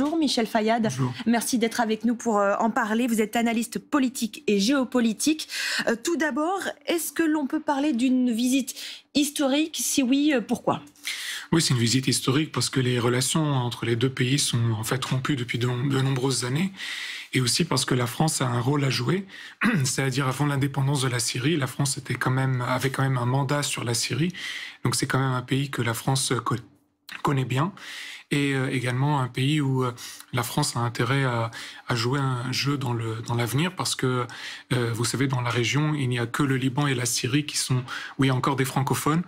Bonjour Michel Fayad. Bonjour. Merci d'être avec nous pour en parler. Vous êtes analyste politique et géopolitique. Tout d'abord, est-ce que l'on peut parler d'une visite historique? Si oui, pourquoi? Oui, c'est une visite historique parce que les relations entre les deux pays sont en fait rompues depuis de nombreuses années, et aussi parce que la France a un rôle à jouer. C'est-à-dire, avant l'indépendance de la Syrie, la France avait quand même un mandat sur la Syrie. Donc c'est quand même un pays que la France connaît bien, et également un pays où la France a intérêt à jouer un jeu dans l'avenir, parce que vous savez, dans la région, il n'y a que le Liban et la Syrie où il y a encore des francophones.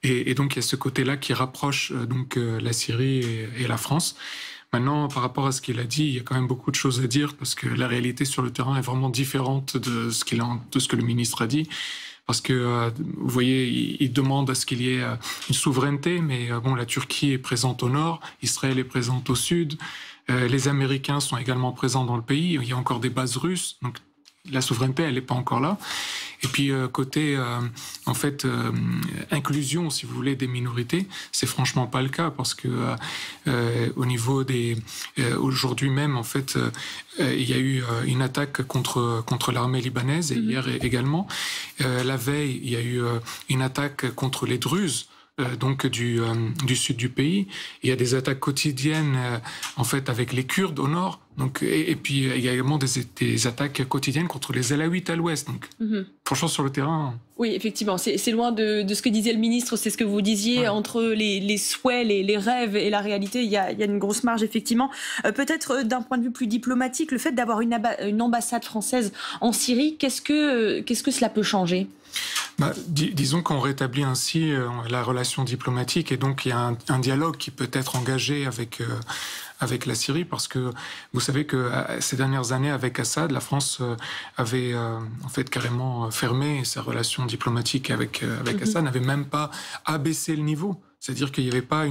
Et donc, il y a ce côté-là qui rapproche la Syrie et la France. Maintenant, par rapport à ce qu'il a dit, il y a quand même beaucoup de choses à dire, parce que la réalité sur le terrain est vraiment différente de ce que le ministre a dit. Parce que, vous voyez, il demande à ce qu'il y ait une souveraineté, mais la Turquie est présente au nord, Israël est présente au sud, les Américains sont également présents dans le pays, il y a encore des bases russes, donc la souveraineté, elle n'est pas encore là. Et puis, côté, inclusion, si vous voulez, des minorités, c'est franchement pas le cas, parce que au niveau aujourd'hui même, en fait, il y a eu une attaque contre l'armée libanaise, et hier également. La veille, il y a eu une attaque contre les Druzes, du sud du pays. Il y a des attaques quotidiennes en fait avec les Kurdes au nord. Donc, et puis il y a également des attaques quotidiennes contre les Alaouites à l'ouest. Donc, franchement, sur le terrain... Oui, effectivement, c'est loin de ce que disait le ministre, c'est ce que vous disiez, ouais. Entre les souhaits, les rêves et la réalité, il y a une grosse marge, effectivement. Peut-être d'un point de vue plus diplomatique, le fait d'avoir une ambassade française en Syrie, qu'est-ce que cela peut changer ? Disons qu'on rétablit ainsi la relation diplomatique, et donc il y a un dialogue qui peut être engagé avec la Syrie, parce que vous savez que ces dernières années, avec Assad, la France avait en fait carrément fermé sa relation diplomatique avec Assad, n'avait même pas abaissé le niveau. C'est-à-dire qu'il n'y avait pas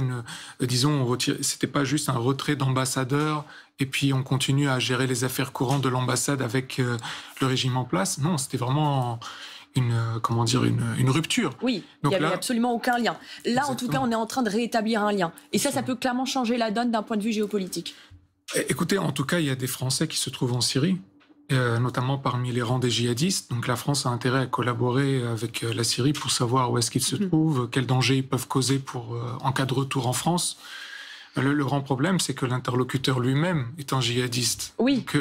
c'était pas juste un retrait d'ambassadeurs et puis on continue à gérer les affaires courantes de l'ambassade avec le régime en place. Non, c'était vraiment une rupture. Oui, donc il n'y avait absolument aucun lien. Là, exactement. En tout cas, on est en train de rétablir un lien. Et ça peut clairement changer la donne d'un point de vue géopolitique. Écoutez, en tout cas, il y a des Français qui se trouvent en Syrie, notamment parmi les rangs des djihadistes. Donc la France a intérêt à collaborer avec la Syrie pour savoir où est-ce qu'ils se trouvent, quels dangers ils peuvent causer en cas de retour en France. Le grand problème, c'est que l'interlocuteur lui-même est un djihadiste. Oui, donc,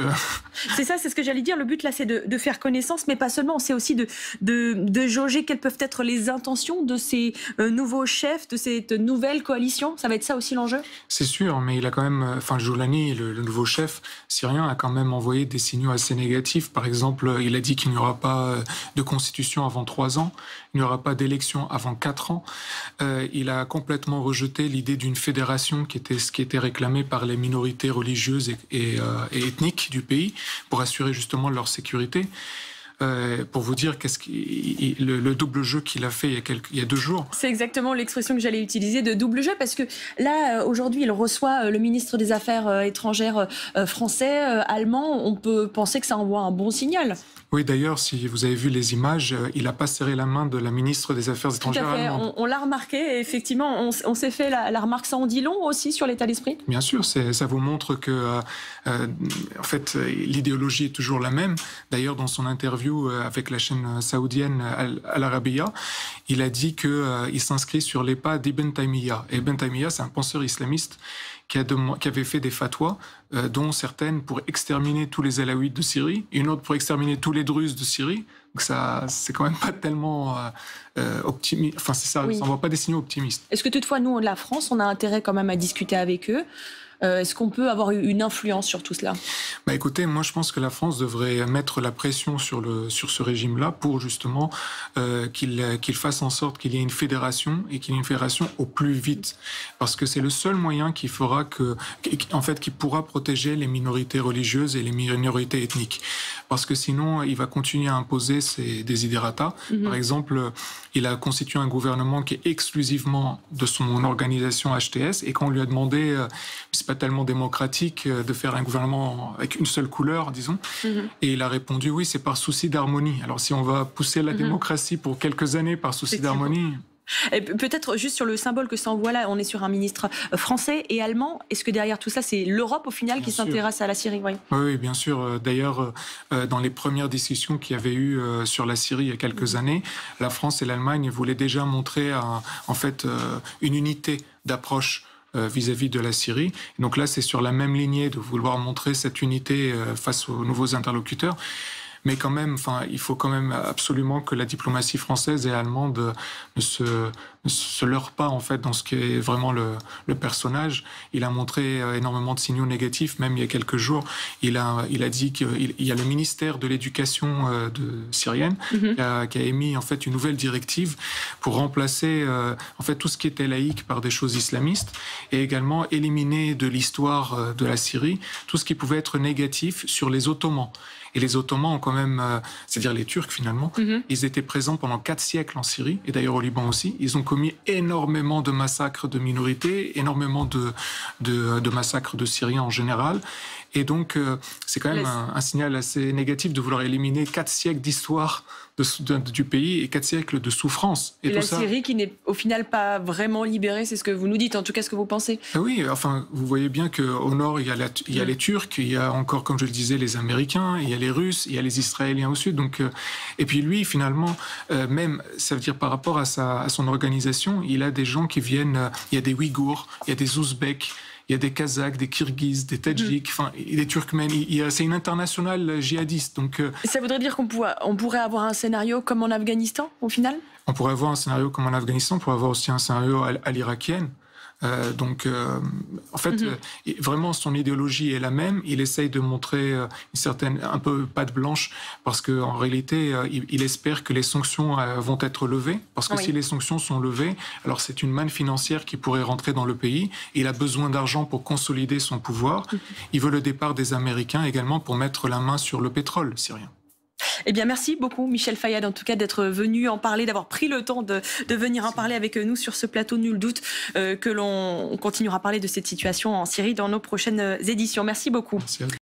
c'est ce que j'allais dire. Le but, là, c'est de faire connaissance, mais pas seulement. C'est aussi de jauger quelles peuvent être les intentions de ces nouveaux chefs, de cette nouvelle coalition. Ça va être ça aussi l'enjeu ? C'est sûr, mais il a quand même... Joulani, le nouveau chef syrien, a quand même envoyé des signaux assez négatifs. Par exemple, il a dit qu'il n'y aura pas de constitution avant 3 ans, il n'y aura pas d'élection avant 4 ans. Il a complètement rejeté l'idée d'une fédération ce qui était réclamé par les minorités religieuses et ethniques du pays pour assurer justement leur sécurité. Pour vous dire le double jeu qu'il a fait il y a 2 jours. C'est exactement l'expression que j'allais utiliser, de double jeu, parce que là, aujourd'hui, il reçoit le ministre des Affaires étrangères français, allemand. On peut penser que ça envoie un bon signal. Oui, d'ailleurs, si vous avez vu les images, il n'a pas serré la main de la ministre des Affaires étrangères allemande. On l'a remarqué, et effectivement, on s'est fait la remarque. Ça en dit long aussi sur l'état d'esprit ? Bien sûr, ça vous montre que en fait, l'idéologie est toujours la même. D'ailleurs, dans son interview avec la chaîne saoudienne Al Arabiya, il a dit qu'il s'inscrit sur les pas d'Ibn Taymiyyah. Ibn Taymiyyah, c'est un penseur islamiste qui avait fait des fatwas, dont certaines pour exterminer tous les Alaouites de Syrie, une autre pour exterminer tous les Druzes de Syrie. Donc ça, c'est quand même pas tellement optimiste. Enfin, ça n'envoie pas des signaux optimistes. Est-ce que toutefois, nous, la France, on a intérêt quand même à discuter avec eux ? Est-ce qu'on peut avoir une influence sur tout cela ? Écoutez, moi je pense que la France devrait mettre la pression sur ce régime-là pour justement qu'il fasse en sorte qu'il y ait une fédération, et qu'il y ait une fédération au plus vite. Parce que c'est le seul moyen qui pourra protéger les minorités religieuses et les minorités ethniques. Parce que sinon, il va continuer à imposer ses desiderata. Par exemple, il a constitué un gouvernement qui est exclusivement de son organisation HTS, et quand on lui a demandé, c'est pas tellement démocratique de faire un gouvernement avec une seule couleur, disons, et il a répondu oui, c'est par souci d'harmonie. Alors si on va pousser la démocratie pour quelques années par souci d'harmonie... Et peut-être juste sur le symbole que ça envoie là, on est sur un ministre français et allemand. Est-ce que derrière tout ça, c'est l'Europe au final qui s'intéresse à la Syrie? Oui, bien sûr. D'ailleurs, dans les premières discussions qu'il y avait eu sur la Syrie il y a quelques années, la France et l'Allemagne voulaient déjà montrer en fait une unité d'approche vis-à-vis de la Syrie. Donc là, c'est sur la même lignée de vouloir montrer cette unité face aux nouveaux interlocuteurs. Mais quand même, il faut quand même absolument que la diplomatie française et allemande ne se leurre pas en fait dans ce qui est vraiment le personnage. Il a montré énormément de signaux négatifs, même il y a quelques jours. Il a dit qu'il y a le ministère de l'Éducation syrienne qui a émis en fait une nouvelle directive pour remplacer en fait tout ce qui était laïque par des choses islamistes et également éliminer de l'histoire de la Syrie tout ce qui pouvait être négatif sur les Ottomans. Et les Ottomans ont quand même, c'est-à-dire les Turcs finalement, ils étaient présents pendant 4 siècles en Syrie, et d'ailleurs au Liban aussi. Ils ont commis énormément de massacres de minorités, énormément de massacres de Syriens en général. Et donc, c'est quand même un signal assez négatif de vouloir éliminer 4 siècles d'histoire du pays et 4 siècles de souffrance. Et la Syrie qui n'est au final pas vraiment libérée, c'est ce que vous nous dites, en tout cas ce que vous pensez. Oui, enfin, vous voyez bien qu'au nord, il y a les Turcs, il y a encore, comme je le disais, les Américains, il y a les Russes, il y a les Israéliens au sud. Donc, et puis lui, finalement, même, ça veut dire par rapport à son organisation, il a des gens qui viennent, il y a des Ouïghours, il y a des Ouzbeks, il y a des Kazakhs, des Kirghizes, des Tadjiks, des Turkmènes. C'est une internationale djihadiste. Donc, ça voudrait dire qu'on pourrait avoir un scénario comme en Afghanistan, au final? On pourrait avoir un scénario comme en Afghanistan, on pourrait avoir aussi un scénario à l'irakienne. En fait, vraiment, son idéologie est la même. Il essaye de montrer une certaine, un peu patte blanche, parce qu'en réalité, il espère que les sanctions vont être levées. Parce que si les sanctions sont levées, alors c'est une manne financière qui pourrait rentrer dans le pays. Il a besoin d'argent pour consolider son pouvoir. Il veut le départ des Américains également pour mettre la main sur le pétrole syrien. Eh bien, merci beaucoup, Michel Fayad, en tout cas, d'être venu en parler, d'avoir pris le temps de venir en parler avec nous sur ce plateau. Nul doute que l'on continuera à parler de cette situation en Syrie dans nos prochaines éditions. Merci beaucoup. Merci à vous.